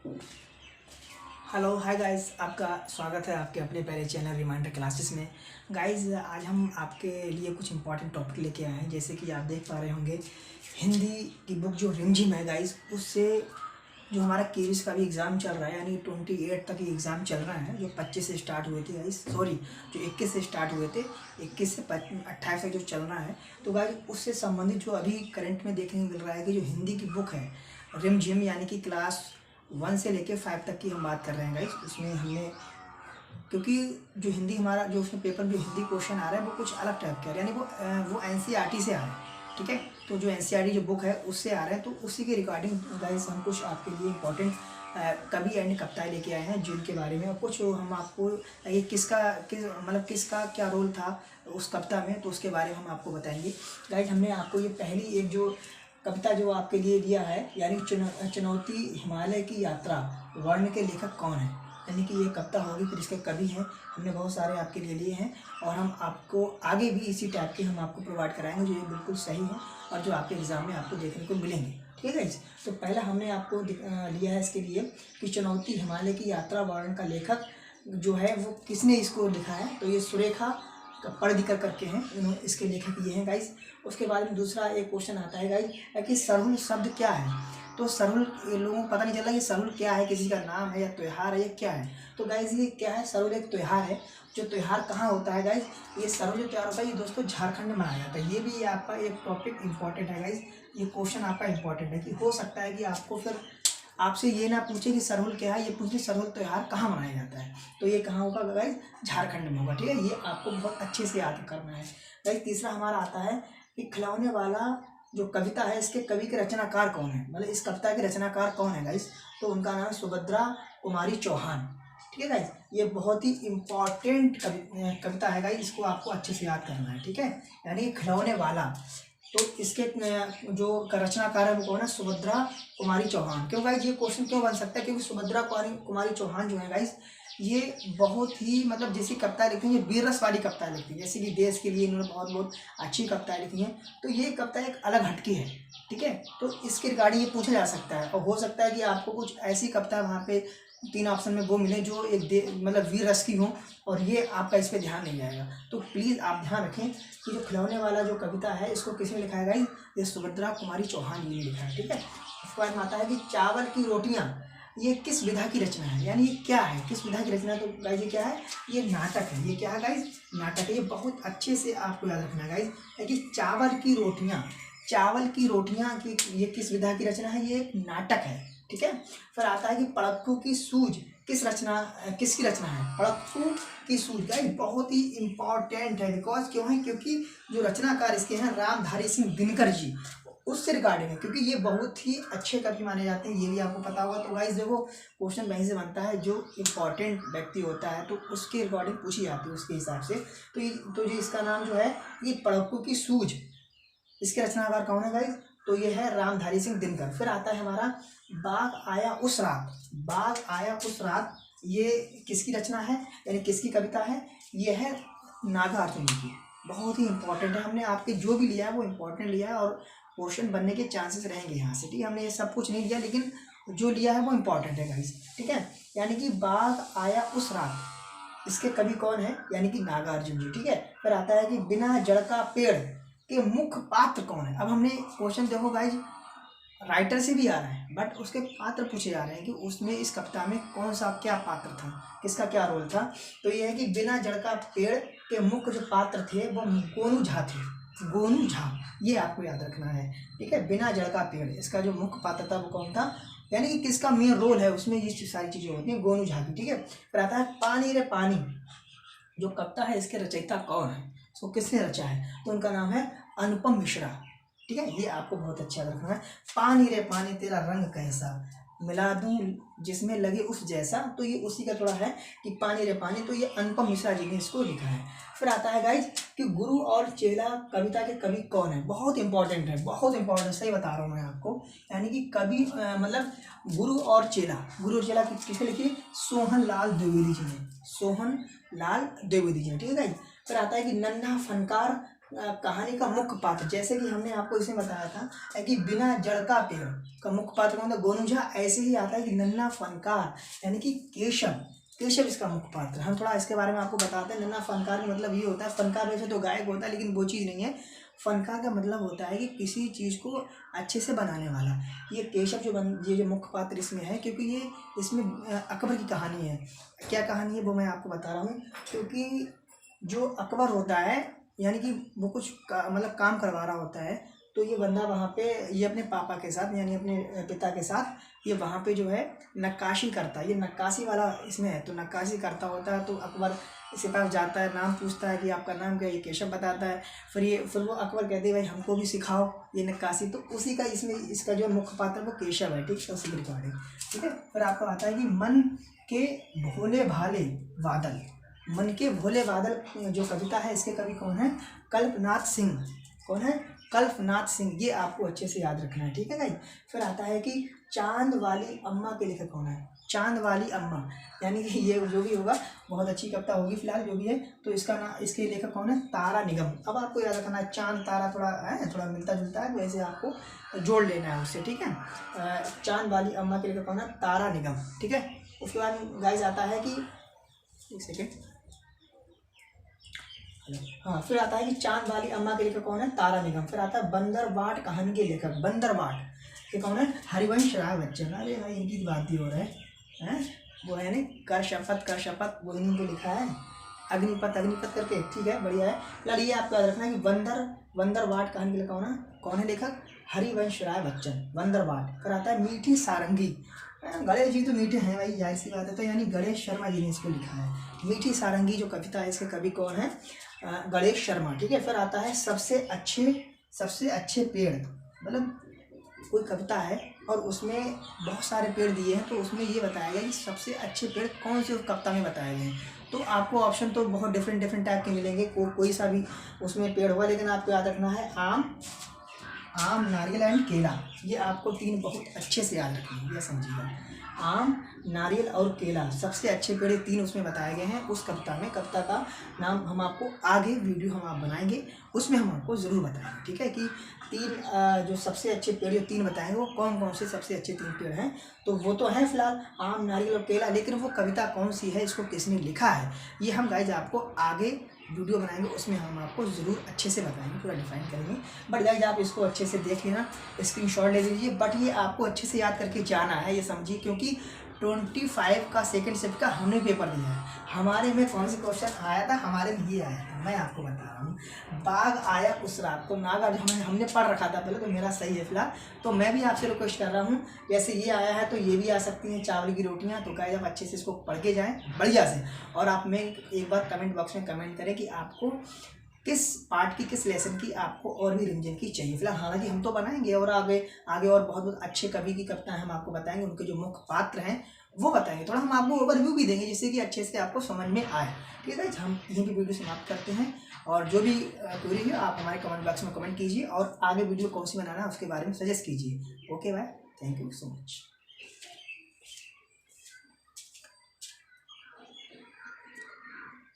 Hello hi guys, आपका स्वागत है आपके अपने पहले चैनल रिमाइंडर क्लासेस में। गाइस, आज हम आपके लिए कुछ इंपॉर्टेंट टॉपिक लेके आए हैं। जैसे कि आप देख पा रहे होंगे, हिंदी की बुक जो रिमझिम है गाइस, उससे जो हमारा केवीएस का भी एग्ज़ाम चल रहा है, यानी 28 तक ये एग्ज़ाम चल रहा है, जो 25 से स्टार्ट हुए थे गाइस, सॉरी जो 21 से स्टार्ट हुए थे, 21 से 28 तक जो चल रहा है। तो गाइस, उससे संबंधित जो अभी करंट में देखने को मिल रहा है कि जो हिंदी की बुक है रिमझिम, यानी कि क्लास 1 से लेके 5 तक की हम बात कर रहे हैं गाइस। उसमें हमने, क्योंकि जो हिंदी हमारा जो उसमें पेपर जो हिंदी क्वेश्चन आ रहा है वो कुछ अलग टाइप का है, यानी वो एनसीईआरटी से आ रहा है, ठीक है। तो जो एनसीईआरटी जो बुक है उससे आ रहा है, तो उसी के रिगार्डिंग गाइस हम कुछ आपके लिए इंपॉर्टेंट कवि एंड कविताएं लेके आए हैं, जिनके बारे में और कुछ हम आपको ये किसका क्या रोल था उस कविता में, तो उसके बारे में हम आपको बताएंगे गाइस। हमने आपको ये पहली एक जो कविता जो आपके लिए दिया है, यानी चुनौती हिमालय की यात्रा, वर्ण के लेखक कौन है, यानी कि ये कविता होगी, फिर इसके कवि हैं। हमने बहुत सारे आपके लिए लिए हैं और हम आपको आगे भी इसी टाइप के हम आपको प्रोवाइड कराएंगे, जो ये बिल्कुल सही है और जो आपके एग्ज़ाम में आपको देखने को मिलेंगे, ठीक है गाइस। तो पहला हमने आपको लिया है इसके लिए कि चुनौती हिमालय की यात्रा, वर्ण का लेखक जो है वो किसने इसको लिखा है, तो ये सुरेखा पढ़दिकर करके हैं, इन्होंने इसके लेखक ये हैं गाइस। उसके बाद में दूसरा एक क्वेश्चन आता है गाइस कि सरहुल शब्द क्या है। तो सरहुल लोगों को पता नहीं चला कि सरहुल क्या है, किसी का नाम है या त्यौहार है या क्या है। तो गाइस, ये क्या है, सरहुल एक त्यौहार है। जो त्यौहार कहाँ होता है गाइस, ये सरहुल जो त्यौहार होता है ये दोस्तों झारखंड में मनाया जाता है। ये भी आपका एक टॉपिक इंपॉर्टेंट है गाइस, ये क्वेश्चन आपका इंपॉर्टेंट है कि हो सकता है कि आपको फिर आपसे ये ना पूछे कि सरहुल क्या है, ये पूछे सरहुल त्यौहार कहाँ मनाया जाता है। तो ये कहाँ होगा गाइस, झारखंड में होगा, ठीक है। ये आपको बहुत अच्छे से याद करना है गाइस। तीसरा हमारा आता है कि खिलौने वाला जो कविता है, इसके कवि के रचनाकार कौन है, मतलब इस कविता के रचनाकार कौन है गाइस। तो उनका नाम है सुभद्रा कुमारी चौहान, ठीक है गाइस। ये बहुत ही इम्पॉर्टेंट कविता है गाइस, इसको आपको अच्छे से याद करना है, ठीक है। यानी खिलौने वाला, तो इसके जो रचनाकार है वो कौन है, सुभद्रा कुमारी चौहान। क्यों गाइस, ये क्वेश्चन क्यों बन सकता है, क्योंकि सुभद्रा कुमारी चौहान जो है गाइस, ये बहुत ही मतलब जैसी कविताएं लिखती हैं, वीर रस वाली कविताएं लिखती हैं, जैसे कि देश के लिए इन्होंने बहुत बहुत अच्छी कविताएं लिखी हैं। तो ये कविता एक अलग हटकी है, ठीक है। तो इसके रिगार्डिंग ये पूछा जा सकता है और हो सकता है कि आपको कुछ ऐसी कविता वहाँ पे 3 ऑप्शन में वो मिले जो मतलब वीर रस की हो, और ये आपका इस पर ध्यान नहीं जाएगा। तो प्लीज़ आप ध्यान रखें कि जो खिलौने वाला जो कविता है इसको किसने लिखा है गाइस, ये सुभद्रा कुमारी चौहान जी ने लिखा है, ठीक है। उसके बाद में आता है कि चावल की रोटियां, ये किस विधा की रचना है, यानी ये क्या है, किस विधा की रचना है। तो गाइस ये क्या है, ये नाटक है। ये क्या है गाइस, नाटक है। ये बहुत अच्छे से आपको याद रखना है गाइस, है कि चावल की रोटियां की ये किस विधा की रचना है, ये एक नाटक है, ठीक है। फिर आता है कि पड़क्कू की सूझ किसकी रचना है, पड़क्कू की सूझ गाइस, बहुत ही इंपॉर्टेंट है। बिकॉज क्यों है, क्योंकि जो रचनाकार इसके हैं रामधारी सिंह दिनकर जी, उससे रिगार्डिंग है, क्योंकि ये बहुत ही अच्छे कवि माने जाते हैं, ये भी आपको पता होगा। तो गाइस देखो, क्वेश्चन वहीं से बनता है, जो इम्पोर्टेंट व्यक्ति होता है तो उसके रिगार्डिंग पूछी जाती है उसके हिसाब से। तो ये इसका नाम जो है, ये पड़क्कू की सूझ, इसके रचनाकार कौन है गाइस, तो ये है रामधारी सिंह दिनकर। फिर आता है हमारा बाग आया उस रात, ये किसकी रचना है, यानी किसकी कविता है, ये है नागार्जुन की। बहुत ही इंपॉर्टेंट है, हमने आपके जो भी लिया है वो इंपॉर्टेंट लिया है और क्वेश्चन बनने के चांसेस रहेंगे यहाँ से, ठीक है। हमने ये सब कुछ नहीं लिया, लेकिन जो लिया है वो इंपॉर्टेंट है गाइस, ठीक है। यानी कि बाग आया उस रात, इसके कवि कौन है, यानी कि नागार्जुन जी, ठीक है। फिर आता है कि बिना जड़ का पेड़ के मुख्य पात्र कौन है। अब हमने क्वेश्चन देखो गाइज, राइटर से भी आ रहा है, बट उसके पात्र पूछे जा रहे हैं कि उसमें इस कविता में कौन सा क्या पात्र था, किसका क्या रोल था। तो ये है कि बिना जड़ का पेड़ के मुख्य जो पात्र थे वो गोनू झा थे, गोनू झा, ये आपको याद रखना है, ठीक है। बिना जड़ का पेड़, इसका जो मुख्य पात्र था वो कौन था, यानी कि किसका मेन रोल है उसमें, ये सारी चीजें होती हैं, गोनू झा की, ठीक है। फिर आता है पानी रे पानी, जो कविता है इसके रचयिता कौन है, इसको किसने रचा है, तो उनका नाम है अनुपम मिश्रा, ठीक है। ये आपको बहुत अच्छा रखना है। पानी रे पानी तेरा रंग कैसा, मिला दूं जिसमें लगे उस जैसा, तो ये उसी का थोड़ा है कि पानी रे पानी, तो ये अनुपम मिश्रा जी ने इसको लिखा है। फिर आता है गाइज कि गुरु और चेला कविता के कवि कौन है, बहुत इंपॉर्टेंट है, बहुत इंपॉर्टेंट, सही बता रहा हूँ मैं आपको। यानी कि कवि मतलब गुरु और चेला किसने लिखी, सोहन लाल द्विवेदी जी ने, सोहन लाल द्विवेदी जी ने, ठीक है गाइज। फिर आता है कि नन्हा फनकार कहानी का मुख्य पात्र, जैसे कि हमने आपको इसमें बताया था कि बिना जड़ का पेड़ का मुख्य पात्र कौन था, गोनूझा। ऐसे ही आता है कि नन्हा फनकार यानी कि केशव, केशव इसका मुख्य पात्र। हम थोड़ा इसके बारे में आपको बताते हैं। नन्हा फनकार का मतलब ये होता है, फनकार वैसे तो गायक होता है लेकिन वो चीज़ नहीं है। फनकार का मतलब होता है कि किसी चीज़ को अच्छे से बनाने वाला। ये केशव ये जो मुख्य पात्र इसमें है, क्योंकि ये इसमें अकबर की कहानी है। क्या कहानी है वो मैं आपको बता रहा हूँ। क्योंकि जो अकबर होता है यानी कि वो कुछ मतलब काम करवा रहा होता है, तो ये बंदा वहाँ पे ये अपने पापा के साथ यानी अपने पिता के साथ ये वहाँ पे जो है नक्काशी करता है। ये नक्काशी वाला इसमें है, तो नक्काशी करता होता है। तो अकबर इसके पास जाता है, नाम पूछता है कि आपका नाम क्या है, ये केशव बताता है। फिर वो अकबर कहते हैं भाई हमको भी सिखाओ ये नक्काशी। तो उसी का इसमें इसका जो मुख्य पात्र वो केशव है, ठीक है, उसी के रिकॉर्डिंग, ठीक है। फिर आपको आता है कि मन के भोले भाले बादल, मन के भोले बादल जो कविता है इसके कवि कौन है, कल्पनाथ सिंह। कौन है, कल्पनाथ सिंह। ये आपको अच्छे से याद रखना है, ठीक है भाई। फिर आता है कि चांद वाली अम्मा के लेखक कौन है, चांद वाली अम्मा, यानी कि ये जो भी होगा बहुत अच्छी कविता होगी फिलहाल जो भी है। तो इसका नाम, इसके लेखक कौन है, तारा निगम। अब आपको याद रखना है चांद तारा थोड़ा है, थोड़ा मिलता जुलता है, वैसे आपको जोड़ लेना है उससे, ठीक है। चांद वाली अम्मा के लेखक कौन है, तारा निगम, ठीक है। उसके बाद गाइस आता है कि एक सेकेंड, हाँ, फिर आता है कि चांद वाली अम्मा के लेखक कौन है, तारा निगम। फिर आता है बंदरबाट कहानी के लेखक, बंदरबाट ये कौन है, हरिवंश राय बच्चन। अरे भाई इनकी बात ही हो रहा है वो है नहीं, कर शपथ वो इनको लिखा है, अग्निपथ करके, ठीक है, बढ़िया है। फिलहाल ये आपको याद रखना है कि बंदरबाट कहानी के लेखक कौन है लेखक, हरिवंश राय बच्चन, बंदरबाट। फिर आता है मीठी सारंगी, गणेश जी तो मीठे हैं भाई, जाहिर सी बात है। तो यानी गणेश शर्मा जी ने इसको लिखा है। मीठी सारंगी जो कविता है इसके कवि कौन है, गणेश शर्मा, ठीक है। फिर आता है सबसे अच्छे पेड़, मतलब कोई कविता है और उसमें बहुत सारे पेड़ दिए हैं, तो उसमें ये बताया गया कि सबसे अच्छे पेड़ कौन से उस कविता में बताए गए हैं। तो आपको ऑप्शन तो बहुत डिफरेंट टाइप के मिलेंगे, कोई सा भी उसमें पेड़ होगा, लेकिन आपको याद रखना है आम, नारियल एंड केला। ये आपको तीन बहुत अच्छे से याद रखना है, समझिएगा। आम, नारियल और केला सबसे अच्छे पेड़, तीन उसमें बताए गए हैं उस कविता में। कविता का नाम हम आपको आगे वीडियो हम आप बनाएंगे, उसमें हम आपको ज़रूर बताएंगे, ठीक है। कि तीन जो सबसे अच्छे पेड़ जो तीन बताएंगे वो कौन से सबसे अच्छे तीन पेड़ हैं। तो वो तो है फिलहाल आम, नारियल और केला, लेकिन वो कविता कौन सी है, इसको किसने लिखा है, ये हम गाइज आपको आगे वीडियो बनाएंगे, उसमें हम आपको ज़रूर अच्छे से बताएंगे, पूरा डिफाइन करेंगे। बट गाइज आप इसको अच्छे से देख लेना, स्क्रीनशॉट ले लीजिए। बट ये आपको अच्छे से याद करके जाना है, ये समझिए, क्योंकि 25 का सेकंड शिफ्ट का हमने पेपर दिया है। हमारे में कौन से क्वेश्चन आया था, हमारे में ये आया था, मैं आपको बता रहा हूँ। बाघ आया उस रात को, नागा जो हमने पढ़ रखा था पहले, तो मेरा सही है फिलहाल। तो मैं भी आपसे रिक्वेस्ट कर रहा हूँ, जैसे ये आया है तो ये भी आ सकती हैं, चावल की रोटियाँ। तो गाइस आप अच्छे से इसको पढ़ के जाएँ बढ़िया से, और आप में एक बार कमेंट बॉक्स में कमेंट करें कि आपको किस पार्ट की, किस लेसन की आपको और भी रिवीजन की चाहिए। फिलहाल हालांकि हम तो बनाएंगे, और आगे और बहुत अच्छे कवि की कविताएं हम आपको बताएंगे, उनके जो मुख्य पात्र हैं वो बताएंगे। थोड़ा हम आपको ओवरव्यू भी देंगे जिससे कि अच्छे से आपको समझ में आए, ठीक है। हम यहीं की वीडियो समाप्त करते हैं, और जो भी क्वेरी है आप हमारे कमेंट बॉक्स में कमेंट कीजिए, और आगे वीडियो कौन सी बनाना है उसके बारे में सजेस्ट कीजिए। Okay bye, thank you so much.